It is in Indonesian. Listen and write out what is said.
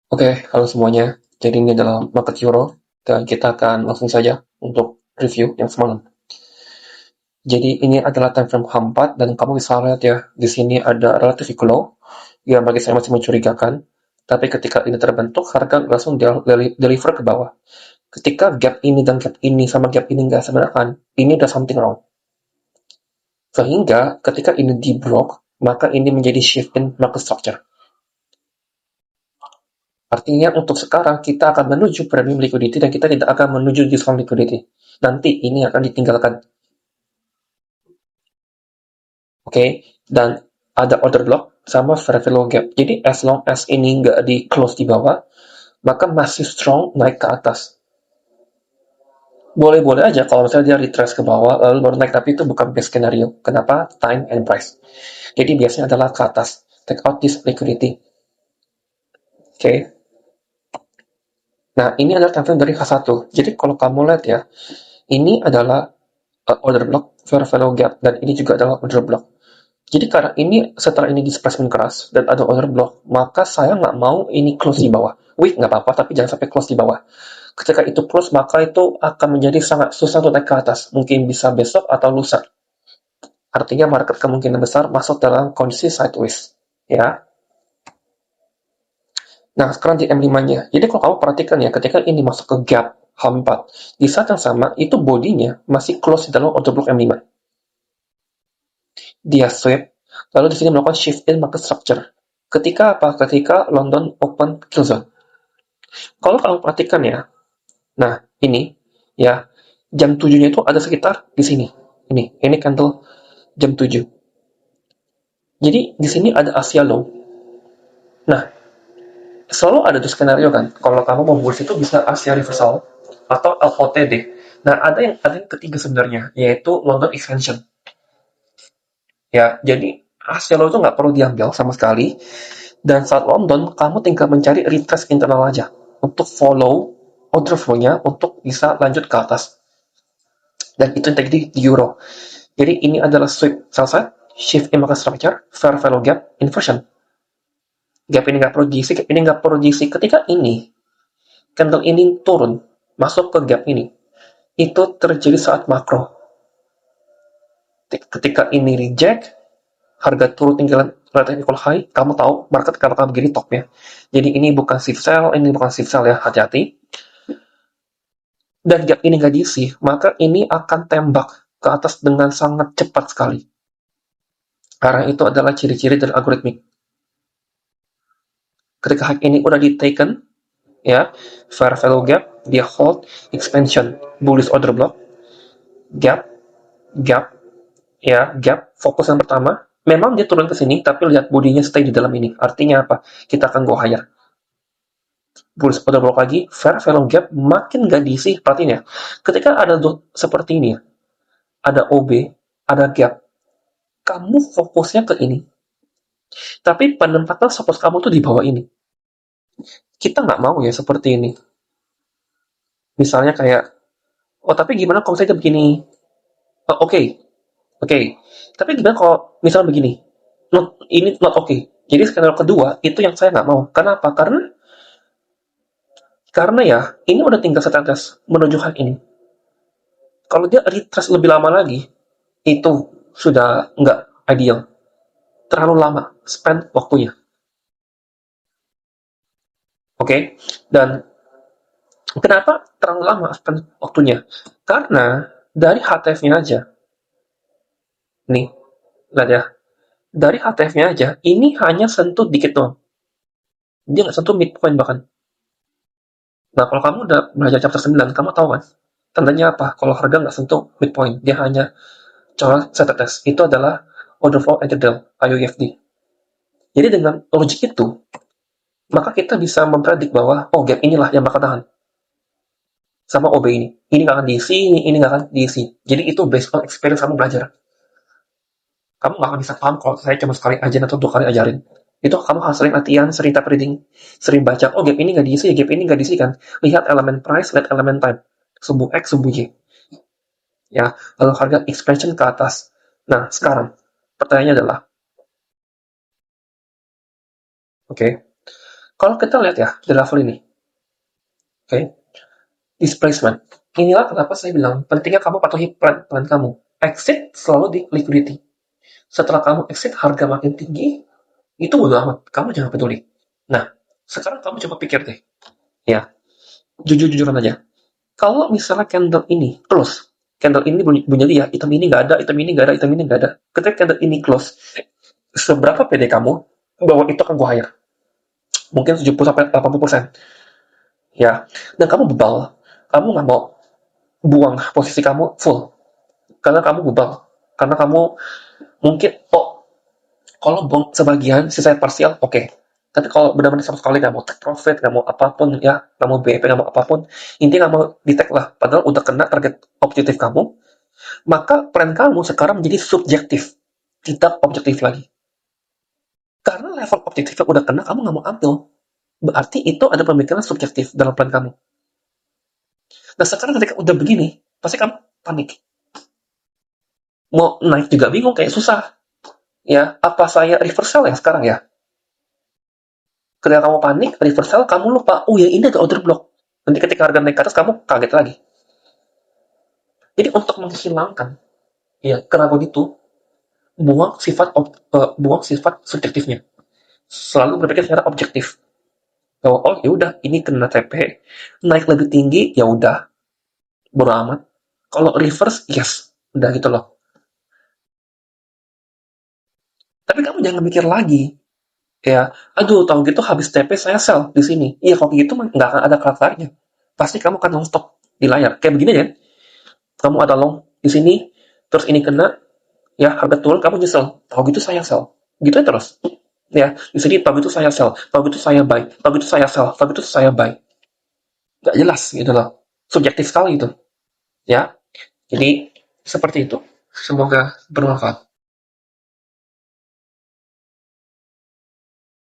Oke, halo semuanya. Jadi ini adalah market euro dan kita akan langsung saja untuk review yang semalam. Jadi ini adalah time frame H4 dan kamu bisa lihat ya, di sini ada relative low yang bagi saya masih mencurigakan. Tapi ketika ini terbentuk, harga langsung deliver ke bawah. Ketika gap ini dan gap ini sama gap ini nggak sebenarkan, ini ada something wrong. Sehingga ketika ini di block, maka ini menjadi shift in market structure. Artinya untuk sekarang kita akan menuju premium liquidity dan kita tidak akan menuju discount liquidity. Nanti ini akan ditinggalkan. Oke, dan ada order block sama fair value gap. Jadi as long as ini nggak di close di bawah, maka masih strong naik ke atas. Boleh-boleh aja kalau misalnya dia retrace ke bawah lalu baru naik, tapi itu bukan best scenario. Kenapa? Time and price. Jadi biasanya adalah ke atas. Take out this liquidity. Oke. Nah, ini adalah time frame dari H1. Jadi kalau kamu lihat ya, ini adalah order block, fair value gap, dan ini juga adalah order block. Jadi karena ini setelah ini displacement keras dan ada order block, maka saya nggak mau ini close di bawah. Weak nggak apa-apa, tapi jangan sampai close di bawah. Ketika itu close, maka itu akan menjadi sangat susah untuk naik ke atas. Mungkin bisa besok atau lusa. Artinya market kemungkinan besar masuk dalam kondisi sideways. Ya. Nah, sekarang di M5-nya. Jadi kalau kamu perhatikan ya, ketika ini masuk ke gap H4, di saat yang sama, itu bodinya masih close di dalam order block M5. Dia sweep, lalu di sini melakukan shift in market structure. Ketika apa? Ketika London open kill zone. Kalau kamu perhatikan ya, nah ini ya, jam 7-nya itu ada sekitar di sini. Ini candle jam 7. Jadi di sini ada Asia low. Nah, selalu ada tuh skenario kan. Kalau kamu mau bullish itu bisa Asia reversal atau LOTD. Nah, ada yang ketiga sebenarnya, yaitu London extension. Ya, jadi Asia low itu nggak perlu diambil sama sekali. Dan saat London, kamu tinggal mencari retrace internal aja untuk follow order flow-nya untuk bisa lanjut ke atas. Dan itu yang terjadi di euro. Jadi ini adalah sweep sell side, shift in market structure, fair value gap, inversion. Gap ini nggak perlu diisi, gap ini nggak perlu diisi. Ketika ini, candle ini turun, masuk ke gap ini, itu terjadi saat makro. Ketika ini reject, harga turun tinggalan technical high, kamu tahu market akan begini topnya. Jadi ini bukan shift sell, ini bukan shift sell ya, hati-hati. Dan gap ini nggak diisi, maka ini akan tembak ke atas dengan sangat cepat sekali. Karena itu adalah ciri-ciri dari algoritmik. Ketika high ini udah di taken, ya, fair value gap, dia hold, expansion, bullish order block, gap, gap, ya, gap, fokus yang pertama, memang dia turun ke sini, tapi lihat bodinya stay di dalam ini. Artinya apa? Kita akan go higher. Bullish order block lagi, fair value gap, makin gak diisi, perhatiin ya. Ketika ada seperti ini, ada OB, ada gap, kamu fokusnya ke ini. Tapi penempatan stop loss kamu tuh di bawah ini. Kita nggak mau ya seperti ini. Misalnya kayak, oh tapi gimana kalau saya begini? Oh, oke, oke. Tapi gimana kalau misalnya begini? Ini not oke. Jadi skenario kedua itu yang saya nggak mau. Kenapa? Karena ya ini udah tinggal setetes menuju hal ini. Kalau dia retrace lebih lama lagi, itu sudah nggak ideal. Terlalu lama spend waktunya. Oke, dan kenapa terlalu lama spend waktunya? Karena dari HTF-nya aja, nih, lihat ya, dari HTF-nya aja, ini hanya sentuh dikit doang. Dia nggak sentuh midpoint bahkan. Nah, kalau kamu udah belajar chapter 9, kamu tahu kan? Tandanya apa? Kalau harga nggak sentuh midpoint, dia hanya coba set test. Itu adalah order flow entry IOFD. Jadi dengan logik itu, maka kita bisa mempredik bahwa, oh gap inilah yang bakal tahan. Sama OB ini. Ini nggak akan diisi, ini nggak akan diisi. Jadi itu based on experience kamu belajar. Kamu nggak akan bisa paham kalau saya cuma sekali ajarin atau 2 kali ajarin. Itu kamu harus sering latihan, sering type reading, sering baca. Oh gap ini nggak diisi, gap ini nggak diisi kan. Lihat elemen price, lihat elemen time. Sumbu X, sumbu Y. Ya, lalu harga expansion ke atas. Nah, sekarang pertanyaannya adalah, oke, Kalau kita lihat ya di level ini, oke, displacement. Inilah kenapa saya bilang pentingnya kamu patuhi plan kamu. Exit selalu di liquidity. Setelah kamu exit, harga makin tinggi, itu bodo amat. Kamu jangan peduli. Nah, sekarang kamu coba pikir deh. Ya, jujur-jujuran aja. Kalau misalnya candle ini close, candle ini bunyi ya, item ini nggak ada, item ini nggak ada, item ini nggak ada. Ketika candle ini close, seberapa pede kamu bahwa itu akan gue hire? Mungkin 70-80%. Ya, dan kamu bebal. Kamu nggak mau buang posisi kamu full. Karena kamu bebal. Karena kamu mungkin, kalau buang sebagian, sisa parsial, oke. Tapi kalau benar-benar sama sekali nggak mau take profit, nggak mau apapun ya, nggak mau BEP, nggak mau apapun, intinya nggak mau di-take lah. Padahal udah kena target objektif kamu, maka plan kamu sekarang menjadi subjektif, tidak objektif lagi. Karena level objektifnya udah kena, kamu nggak mau ambil. Berarti itu ada pemikiran subjektif dalam plan kamu. Nah sekarang ketika udah begini, pasti kamu panik. Mau naik juga bingung, kayak susah. Ya, apa saya reversal ya sekarang ya? Ketika kamu panik, reversal, kamu lupa, oh ya ini ada order block. Nanti ketika harga naik ke atas, kamu kaget lagi. Jadi untuk menghilangkan ya keraguan itu, buang sifat subjektifnya. Selalu berpikir secara objektif. Bahwa oh ya udah ini kena TP, naik lebih tinggi ya udah, bodo amat. Kalau reverse yes, udah gitu loh. Tapi kamu jangan mikir lagi ya, aduh tahu gitu habis TP saya sell di sini. Iya kalau gitu nggak akan ada karakternya. Pasti kamu akan long stop di layar. Kayak begini ya, kamu ada long di sini, terus ini kena, ya harga turun kamu nyesel. Tahu gitu saya sell. Gitu ya terus. Ya, di sini tahu gitu saya sell, tahu gitu saya buy, tahu gitu saya sell, tahu gitu saya buy. Gak jelas gitu loh. Subjektif sekali itu. Ya, jadi seperti itu. Semoga bermanfaat.